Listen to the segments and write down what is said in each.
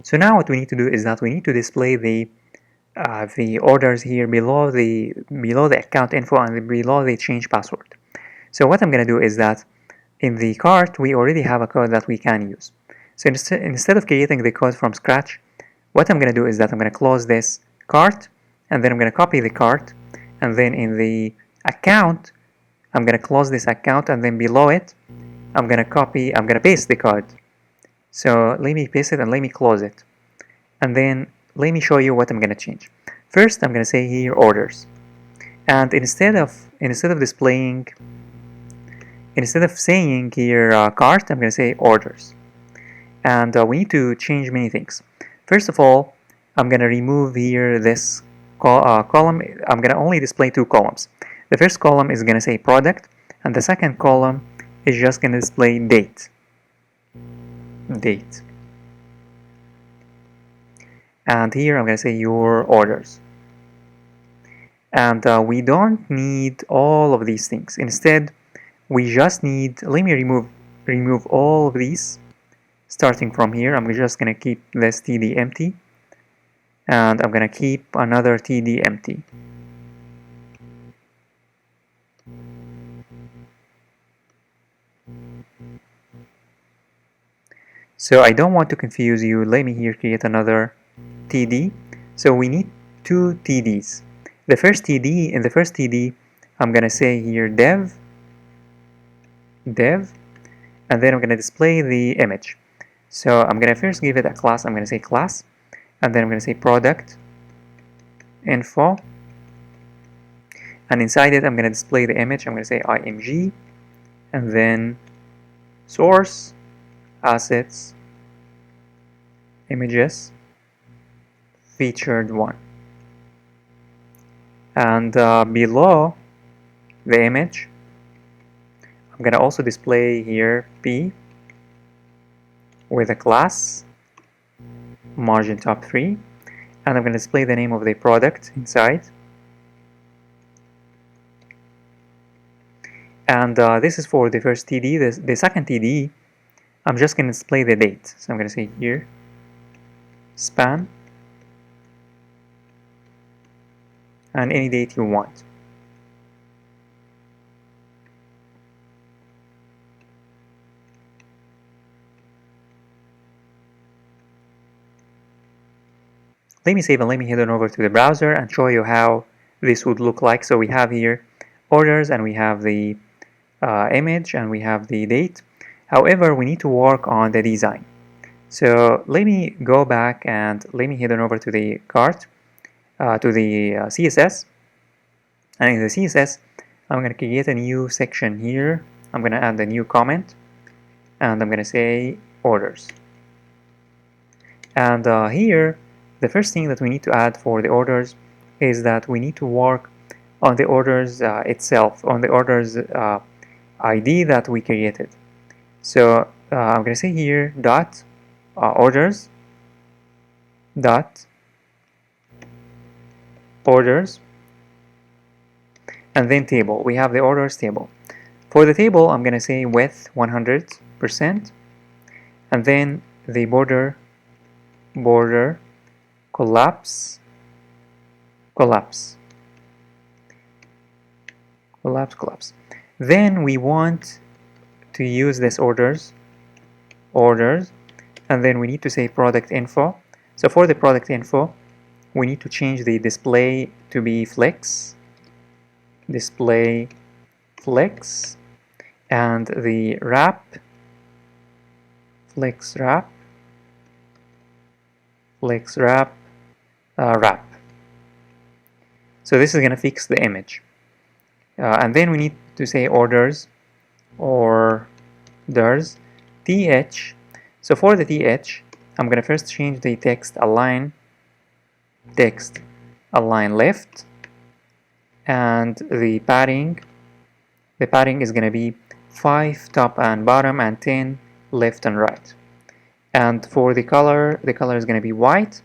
So now what we need to do is that we need to display the orders here below the account info and below the change password. So what I'm going to do is that in the cart we already have a code that we can use. So instead of creating the code from scratch, what I'm going to do is that I'm going to close this cart, and then I'm going to copy the cart, and then in the account I'm going to close this account, and then below it I'm going to paste the code. So let me paste it and let me close it, and then let me show you what I'm going to change. First I'm going to say here orders, and instead of displaying, instead of saying here cart, I'm going to say orders. And we need to change many things. First of all, I'm going to remove here this column. I'm going to only display two columns. The first column is going to say product, and the second column is just going to display date. And here I'm going to say your orders. And we don't need all of these things. Instead, we just need, let me remove all of these. Starting from here, I'm just going to keep this TD empty, and I'm going to keep another TD empty. So I don't want to confuse you. Let me here create another TD. So we need two TDs. In the first TD, I'm going to say here dev, and then I'm going to display the image. So I'm going to first give it a class. I'm going to say class, and then I'm going to say product info, and inside it I'm going to display the image. I'm going to say img, and then source, assets, images, featured one, and below the image I'm going to also display here p with a class margin top 3, and I'm going to display the name of the product inside. And this is for the first TD. The second TD, I'm just going to display the date. So I'm going to say here span and any date you want. Let me save and let me head on over to the browser and show you how this would look like. So we have here orders, and we have the image, and we have the date. However, we need to work on the design. So let me go back and let me head on over to the cart, to the CSS. And in the CSS, I'm going to create a new section here. I'm going to add a new comment, and I'm going to say orders. And here, the first thing that we need to add for the orders is that we need to work on the orders itself, on the orders ID that we created. So I'm going to say here dot orders dot orders, and then table. We have the orders table. For the table, I'm going to say width 100%, and then the border collapse. Then we want to use this orders, and then we need to say product info. So for the product info, we need to change the display to be flex, and the wrap, flex wrap, wrap. So this is going to fix the image. And then we need to say orders, th. So for the th, I'm going to first change the text align left, and the padding is going to be 5 top and bottom and 10 left and right. And for the color is going to be white,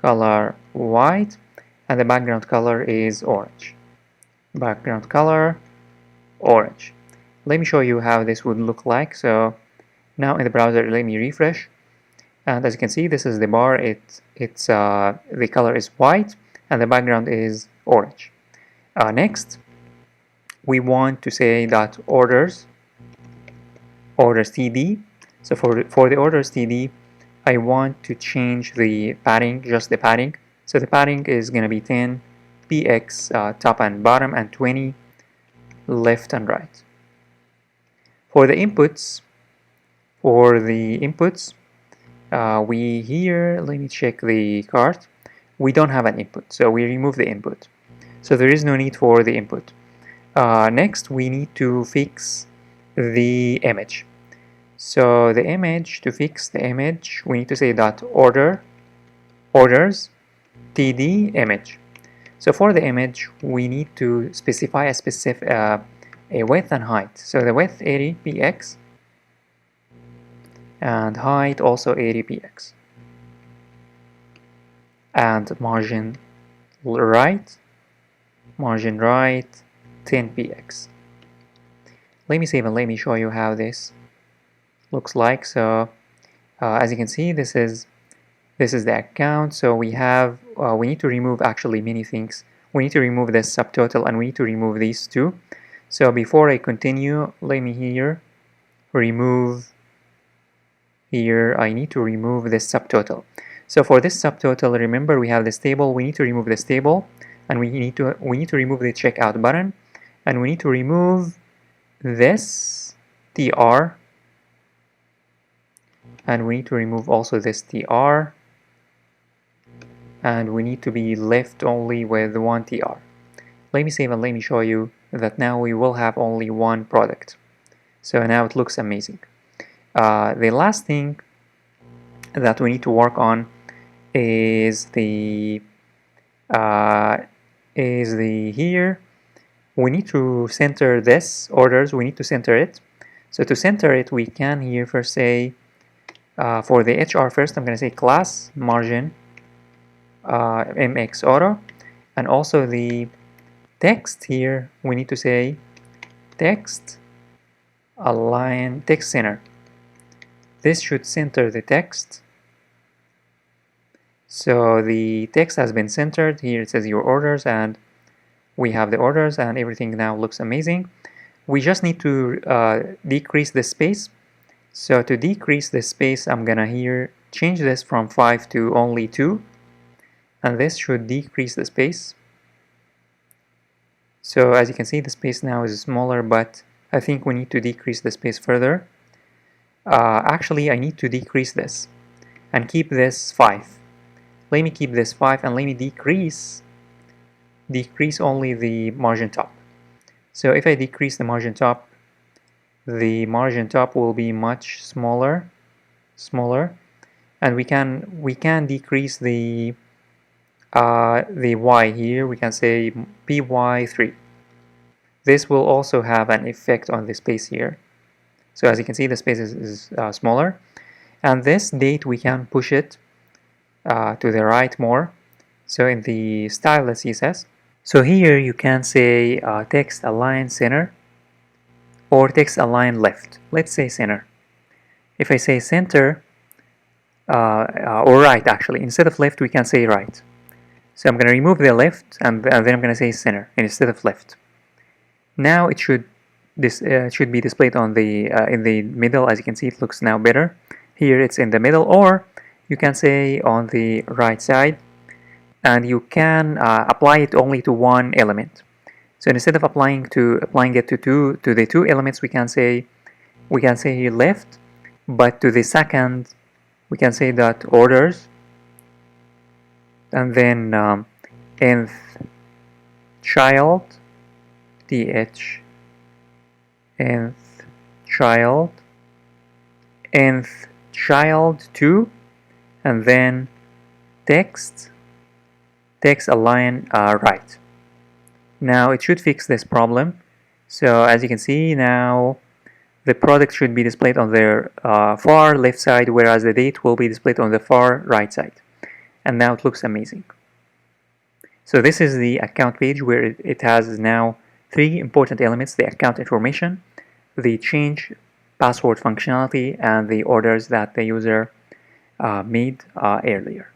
and the background color is orange. Let me show you how this would look like. So now in the browser, let me refresh, And as you can see, this is the bar. The color is white and the background is orange. Next, we want to say that orders td. So for the orders td, I want to change the padding, just the padding. So the padding is going to be 10 px top and bottom and 20 left and right. For the inputs, we here, let me check the cart. We don't have an input, so we remove the input. So there is no need for the input. Next, we need to fix the image. So the image, to fix the image, we need to say dot orders td image. So for the image, we need to specify a width and height. So the width 80 px and height also 80 px. And margin right 10 px. Let me save and let me show you how this looks like. So as you can see, this is the account. So we need to remove actually many things. We need to remove this subtotal and we need to remove these two. So before I continue, let me remove here. I need to remove this subtotal. So for this subtotal, remember we have this table. We need to remove this table, and we need to remove the checkout button, and we need to remove this tr, and we need to remove also this tr, and we need to be left only with one tr. Let me save and let me show you that now we will have only one product. So now it looks amazing. The last thing that we need to work on is the here we need to center this orders. We need to center it. So to center it, we can here first say for the HR first, I'm going to say class margin mx auto, and also the text here we need to say text align text center. This should center the text. So the text has been centered. Here it says your orders, and we have the orders, and everything now looks amazing. We just need to decrease the space. So to decrease the space, I'm gonna here change this from 5 to only 2, and this should decrease the space. So as you can see, the space now is smaller, but I think we need to decrease the space further. Actually, I need to decrease this and keep this 5. Let me keep this 5 and let me decrease only the margin top. So if I decrease the margin top will be much smaller, and we can decrease the y here. We can say py3. This will also have an effect on the space here. So as you can see, the space is smaller, and this date we can push it to the right more. So in the style CSS, so here you can say text align center or text align left. Let's say center. If I say center or right, actually instead of left we can say right. So I'm going to remove the left, and then I'm going to say center instead of left. Now it should be displayed on the in the middle. As you can see, it looks now better. Here it's in the middle, or you can say on the right side, and you can apply it only to one element. So instead of applying it to the two elements, we can say here left, but to the second we can say that orders, and then nth child th nth child 2, and then text align right. Now it should fix this problem. So as you can see, now the product should be displayed on the far left side, whereas the date will be displayed on the far right side. And now it looks amazing. So this is the account page, where it has now 3 important elements: the account information, the change password functionality, and the orders that the user made earlier.